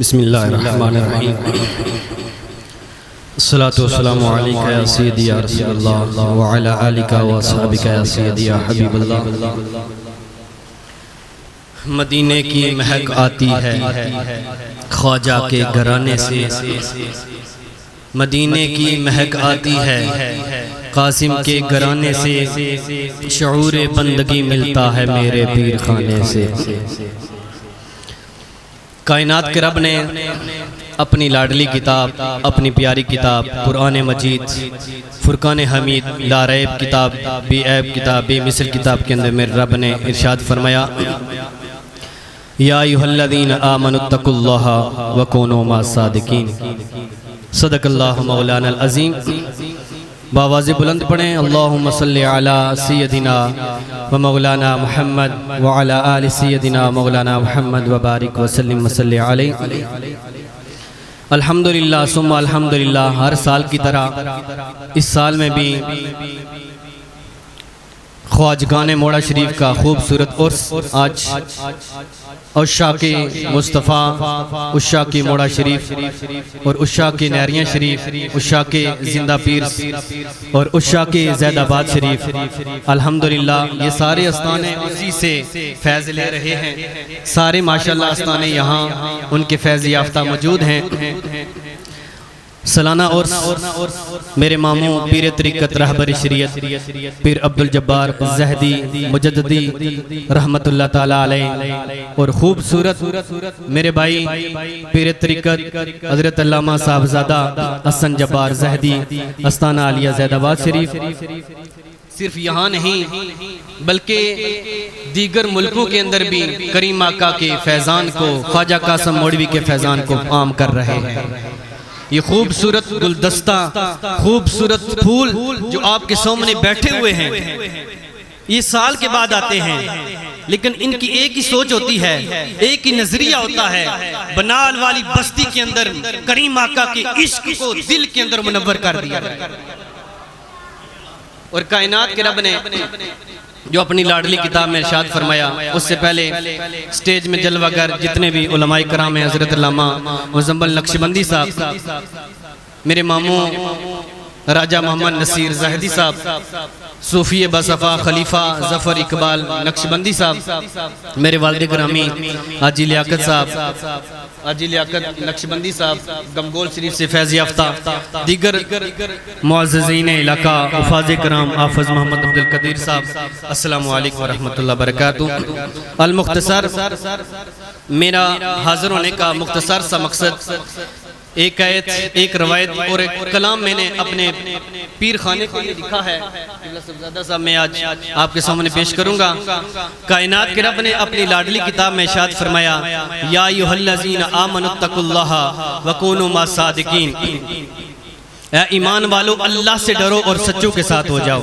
بسم اللہ الرحمن الرحیم الصلاة والسلام علیکہ یا سیدی یا رسول اللہ وعلی آلکہ و اصحابکہ یا سیدی یا حبیب اللہ۔ مدینے کی مہک آتی ہے خواجہ کے گھرانے سے، مدینے کی مہک آتی ہے قاسم کے گھرانے سے، شعور بندگی ملتا ہے میرے پیر خانے سے۔ کائنات کے رب نے اپنی لاڈلی کتاب، اپنی پیاری کتاب قرآن مجید، فرقان حمید، لا ریب کتاب، بے عیب کتاب، بے مثل کتاب کے اندر میرے رب نے ارشاد فرمایا یا ایھا الذین آمنوا اتقوا اللہ وکونوا مع الصادقین۔ صدق اللہ مولانا العظیم۔ باواز بلند پڑھیں اللہم صلی علی سیدنا و مولانا محمد وعلی آل سیدنا مولانا محمد وبارک وسلم وصلی علیہ۔ الحمدللہ ثم الحمدللہ، ہر سال کی طرح اس سال میں بھی خواجگان موڑا شریف کا خوبصورت عرس آج عشاق مصطفیٰ، عشاق موڑا شریف اور عشاق نیریاں شریف، عشاق زندہ پیر اور عشاق زید آباد شریف، الحمدللہ یہ سارے استانے اسی سے فیض لے رہے ہیں۔ سارے ماشاءاللہ استانے یہاں ان کے فیض یافتہ موجود ہیں۔ سالانہ عرس میرے ماموں پیر طریقت رہبر شریعت پیر عبدالجبار زہدی مجددی رحمت اللہ تعالیٰ علیہ، اور خوبصورت میرے بھائی پیر طریقت حضرت علامہ صاحبزادہ حسن جبار زہدی استانہ عالیہ زید آباد شریف، صرف یہاں نہیں بلکہ دیگر ملکوں کے اندر بھی کریم آقا کے فیضان کو، خواجہ قاسم مولوی کے فیضان کو عام کر رہے ہیں۔ یہ خوبصورت گلدستہ، خوبصورت پھول جو آپ کے سامنے بیٹھے ہوئے ہیں، یہ سال کے بعد آتے ہیں، لیکن ان کی ایک ہی سوچ ہوتی ہے، ایک ہی نظریہ ہوتا ہے، بنال والی بستی کے اندر کریم آقا کے عشق کو دل کے اندر منور کر دیا۔ اور کائنات کے رب نے جو اپنی لاڈلی کتاب میں ارشاد فرمایا، اس سے پہلے سٹیج میں جلوہ گر جتنے بھی علماء کرام ہیں، حضرت علامہ مزمل نقشبندی صاحب، میرے ماموں راجہ محمد نصیر زہدی صاحب، صوفی بصفا خلیفہ ظفر اقبال نقشبندی صاحب، میرے والد گرامی حاجی لیاقت صاحب، حاجی لیاقت نقشبندی صاحب گمگول شریف سے فیض یافتہ، دیگر معززین علاقہ، حفاظ کرام حافظ محمد عبدالقدیر صاحب، السلام علیکم ورحمۃ اللہ وبرکاتہ۔ المختصر، میرا حاضر ہونے کا مختصر سا مقصد ایک آیت، ایک روایت اور ایک کلام میں نے اپنے پیر خانے کے لیے لکھا ہے، صاحبزادہ صاحب میں آج آپ کے سامنے پیش کروں گا۔ کائنات کے رب نے اپنی لاڈلی کتاب میں ارشاد فرمایا یا ایھا الذین آمنوا اتقوا اللہ وکونوا مع الصادقین۔ اے ایمان والو، اللہ سے ڈرو اور سچوں کے ساتھ ہو جاؤ۔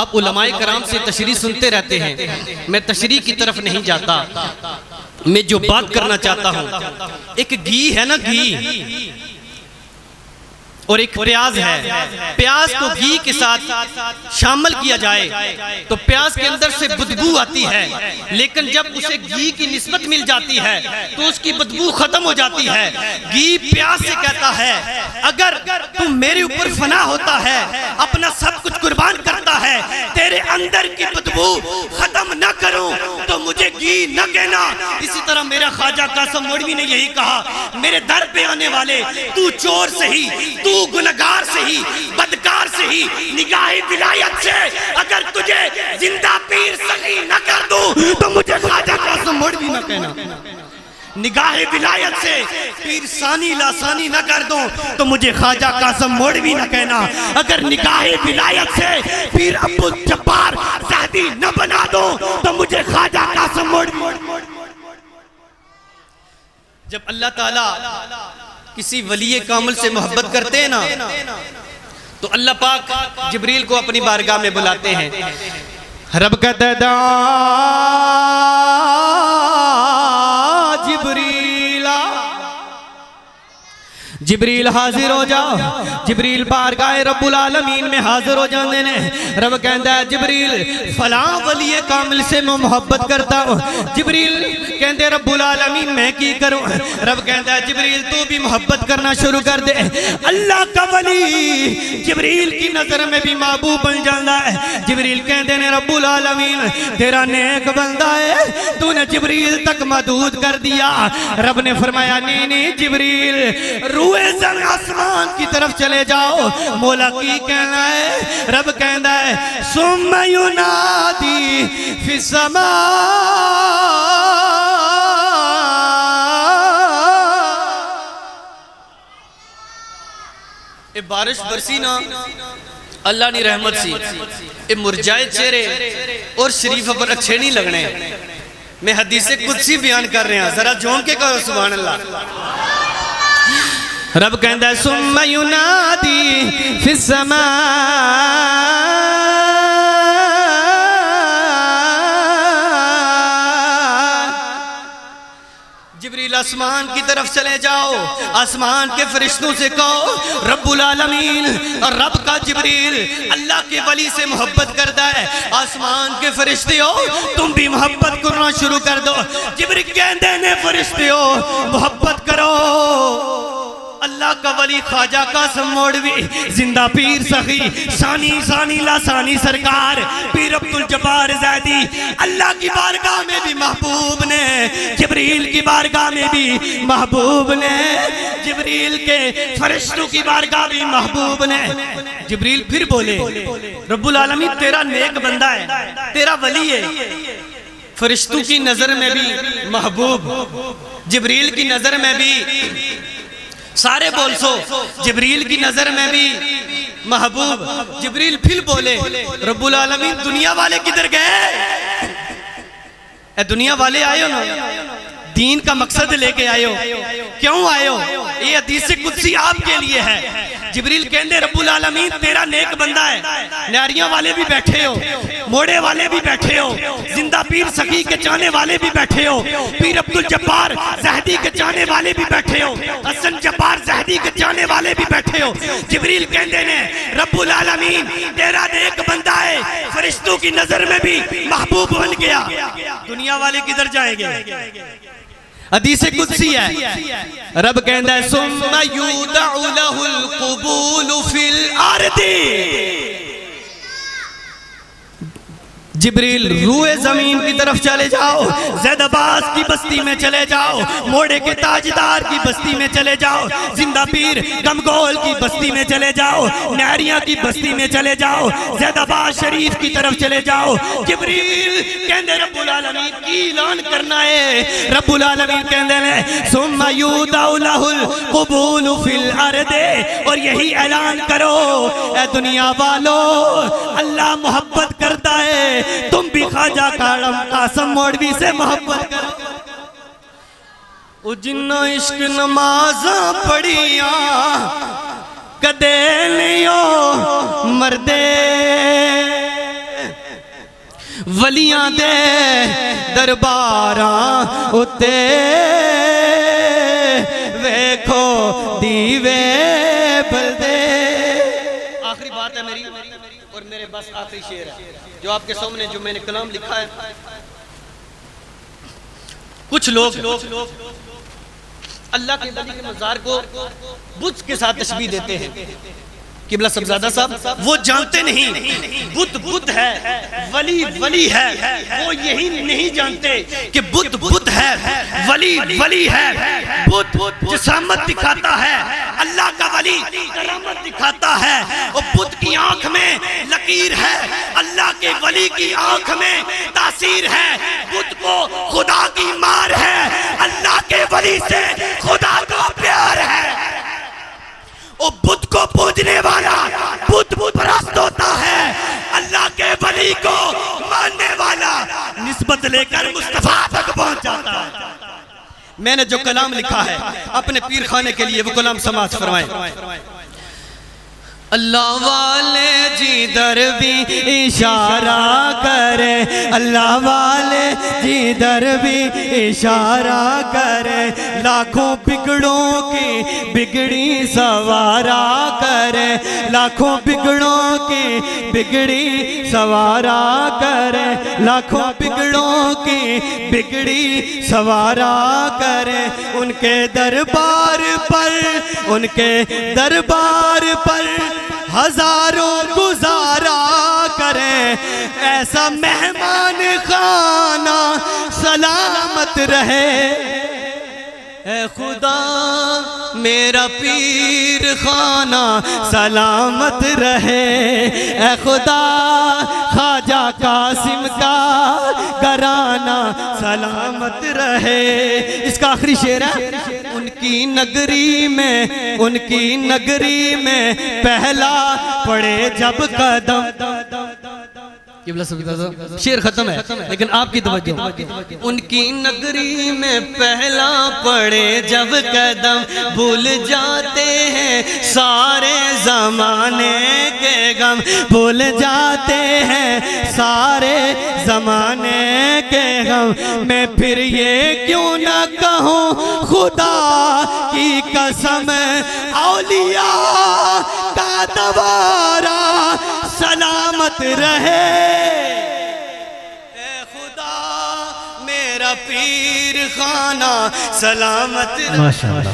آپ علماء کرام سے تشریح سنتے رہتے ہیں، میں تشریح کی طرف نہیں جاتا، میں جو بات کرنا چاہتا ہوں، ایک گھی ہے نا، گھی اور ایک پیاز ہے، پیاز کو گھی کے ساتھ شامل کیا جائے تو پیاز کے اندر سے بدبو آتی ہے، لیکن جب اسے گھی کی نسبت مل جاتی ہے تو اس کی بدبو ختم ہو جاتی ہے۔ گھی پیاز سے کہتا ہے اگر تم میرے اوپر فنا ہوتا ہے، اپنا سب کچھ قربان کرتا ہے، تیرے اندر کی بدبو ختم نہ کروں تو مجھے گھی نہ کہنا۔ اسی طرح میرا خواجہ قاسم مولوی نے یہی کہا، میرے در پہ آنے والے، تو چور سے ہی، تو گنہگار سے ہی، بدکار سے ہی، نگاہ ولایت سے اگر تجھے زندہ پیر سخی نہ کر دوں تو مجھے خواجہ قاسم مولوی نہ کہنا۔ نگاہ ولایت سے پیر ثانی لاسانی نہ کر دوں تو مجھے خواجہ قاسم مولوی نہ کہنا۔ اگر نگاہ ولایت سے پیر عبدالجبار زہدی نہ بنا دوں تو مجھے خواجہ قاسم مولوی۔ جب اللہ تعالیٰ کسی ولی کامل سے محبت کرتے ہیں نا تو اللہ پاک جبریل کو اپنی بارگاہ میں بلاتے ہیں۔ رب کہتا ہے دا جبریلا جبریل حاضر ہو جاؤ، جبریل بارگاہ رب العالمین میں حاضر ہو جاندے نے۔ رب کہندا ہے جبریل فلاں ولی کامل سے میں محبت کرتا ہوں۔ جبریل کہندے رب العالمین میں کی کروں؟ رب کہندا ہے جبریل تو بھی محبت کرنا شروع کر دے۔ اللہ کا ولی جبریل کی نظر میں بھی محبوب بن جاندہ ہے۔ جبریل کہندے نے رب العالمین تیرا نیک بندہ ہے، تو نے جبریل تک محدود کر دیا۔ رب نے فرمایا نہیں جبریل روئے زمین آسمان کی طرف چلے جاؤ۔ مولا کی کہنا ہے؟ رب کہنا ہے ثم ینادی فی السماء، اے بارش برسی نا اللہ نے رحمت سی، اے مرجائے چہرے اور شریف پر اچھے نہیں لگنے۔ میں حدیث قدسی بیان کر رہے ہیں، ذرا جھوم کے کہو سبحان اللہ۔ رب کہندا ہے ثم ینادی فی السماء، جبریل آسمان کی طرف چلے جاؤ، آسمان کے فرشتوں سے کہو رب العالمین اور رب کا جبریل اللہ کے ولی سے محبت کرتا ہے۔ آسمان کے فرشتے ہو تم بھی محبت کرنا شروع کر دو۔ جبریل کہندے نے فرشتے ہو محبت کرو۔ اللہ کا ولی خواجہ قاسم موڑوی زندہ پیر سخی ثانی لاسانی سرکار پیر عبدالجبار زیدی اللہ کی بارگاہ میں بھی محبوب نے، جبریل کی بارگاہ میں بھی محبوب نے، جبریل کے فرشتوں کی بارگاہ بھی محبوب نے۔ جبریل پھر بولے رب العالمین تیرا نیک بندہ ہے، تیرا ولی ہے، فرشتوں کی نظر میں بھی محبوب، جبریل کی نظر میں بھی، سارے بول سو جبریل کی نظر میں بھی محبوب۔ جبریل پھر بولے رب العالمین دنیا والے کدھر گئے؟ اے دنیا والے آئے ہو نا، دین کا مقصد لے کے آئے ہو، کیوں آئے ہو؟ یہ حدیث قدسی آپ کے لیے ہے۔ جبریل کہندے رب العالمین تیرا نیک بندہ ہے، نیاریاں والے بھی بیٹھے ہو، موڑے والے بھی بیٹھے ہو، زندہ پیر سخی کے چاہنے والے بھی بیٹھے ہو، پیر عبدالجبار زہدی کے چاہنے والے بھی بیٹھے ہو، حسن جبار زہدی کے چاہنے والے بھی بیٹھے ہو۔ جبریل کہندے نے رب العالمین تیرا نیک بندہ ہے، فرشتوں کی نظر میں بھی محبوب بن گیا، دنیا والے کدھر جائیں گے؟ حدیث قدسی ہے، رب کہندہ ہے ثم یودع لہ القبول فی الارض، جبریل روئے زمین کی طرف چلے جاؤ، زید عباس کی بستی میں چلے جاؤ، موڑے کے تاجدار کی بستی میں چلے جاؤ، زندہ پیر گمگول کی بستی میں چلے جاؤ، نیاریاں کی بستی میں چلے جاؤ، زید عباس شریف کی طرف چلے جاؤ۔ جبریل کہندے رب العالمین کی اعلان کرنا ہے، رب العالمین کہندے نے ثم یودع لہ القبول فی الارض، اور یہی اعلان کرو اے دنیا والو اللہ محبت کرتا ہے، تم بھی خواجہ قاسم موڑوی سے محبت کرو۔ او جنہ عشق نمازاں پڑھیاں کدے نہیں مردے، ولیاں دے درباراں اتے ویکھو دیوے بلدے۔ آخری بات ہے میری اور میرے بس آخری شعر ہے جو آپ کے سامنے جو میں نے کلام لکھا ہے۔ کچھ لوگ اللہ کے ولی کے مزار کو بت کے ساتھ تشبیہ دیتے ہیں۔ قبلہ صاحبزادہ صاحب وہ جانتے نہیں بت بت ہے، ولی ولی ہے، وہ یہی نہیں جانتے کہ بت بت ہے، ولی ولی ہے۔ بت جسامت دکھاتا ہے، اللہ کا ولی کرامت دکھاتا ہے۔ وہ بت کی آنکھ میں لکیر ہے، اللہ کے ولی کی آنکھ میں تاثیر ہے۔ بت کو خدا کی مار ہے، اللہ کے ولی سے خدا کا پیار ہے۔ وہ بت کو پوجنے والا بت پرست ہوتا ہے، اللہ کے ولی کو ماننے والا نسبت لے کر مصطفیٰ تک پہنچ جاتا ہے۔ میں نے جو کلام لکھا ہے اپنے پیر خانے کے لیے وہ کلام سماعت فرمائیں۔ اللہ والے جدھر بھی اشارہ کرے، اللہ والے جدھر بھی اشارہ کرے، لاکھوں بگڑوں کی بگڑی سوارا کرے، لاکھوں بگڑوں کی بگڑی سوارا کرے، لاکھوں بگڑوں کی بگڑی سوارا کرے، ان کے دربار پر، ان کے دربار پر ہزاروں گزارا کریں، ایسا مہمان خانہ سلامت رہے۔ اے خدا میرا پیر خانہ سلامت رہے، اے خدا خواجہ قاسم کا گھرانہ سلامت رہے۔ اس کا آخری شعر ہے، ان کی نگری میں، ان کی نگری میں پہلا پڑے جب قدم، شعر ختم ہے لیکن آپ کی توجہ، ان کی نگری میں پہلا پڑے جب قدم، بھول جاتے ہیں سارے زمانے کے غم، بھول جاتے ہیں سارے زمانے کے غم، میں پھر یہ کیوں نہ کہوں خدا کی قسم، اولیاء کا دوبارہ سلامت رہے۔ اے خدا میرا پیر خانہ سلامت رہے۔